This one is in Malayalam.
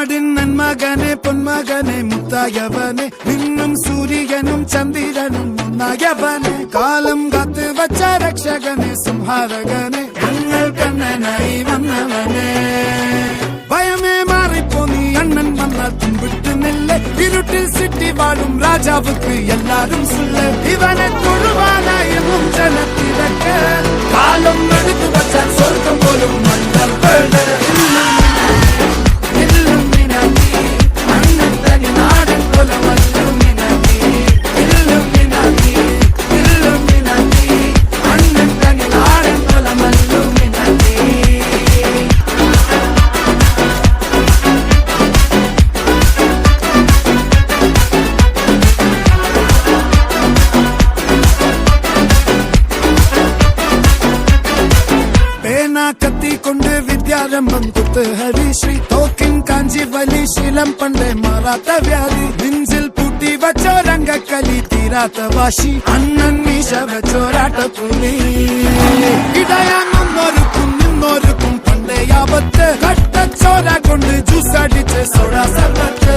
നാടിൻ നന്മകനെ പൊന്മകനെ മുത്തായവനെ നിന്നും സൂര്യനും ചന്ദ്രനും ഒന്നായവനെ കാലം കാത്ത് വച്ച രക്ഷകനെ സംഹാരകനെ ഞങ്ങൾ കണ്ണനായി വന്നവനെ ഭയമേ മാറിപ്പോ നീ അണ്ണൻ വന്നാൽ തുമ്പിട്ട് നില്ല ഇരുട്ടിൽ സിറ്റി വാഴും രാജാവുക്ക് എല്ലാരും സുല്ല ഇവനെ തൊഴുവാനായും ജനത്തിരക്ക് കാലം എടുത്തു വച്ചാൽ സ്വർഗം പോലും കത്തിക്കൊണ്ട് വിദ്യാരംഭം കുത്ത് ഹരിശ്രീ തോക്കിൻ കാഞ്ചി വലി ശീലം പണ്ടേ മാറാത്ത വ്യാധി നെഞ്ചിൽ പൂട്ടി വച്ചോരംഗക്കലി തീരാത്ത വാശി അണ്ണൻ മീശ വെച്ചോരാട്ടപ്പുലി ഇടയാങ്ങൊന്നൊരുക്കും നിന്നൊരുക്കും പണ്ടേ ആപത്ത് കട്ടച്ചോര കൊണ്ട് ജ്യൂസ് അടിച്ച് സോഡ സർബത്ത്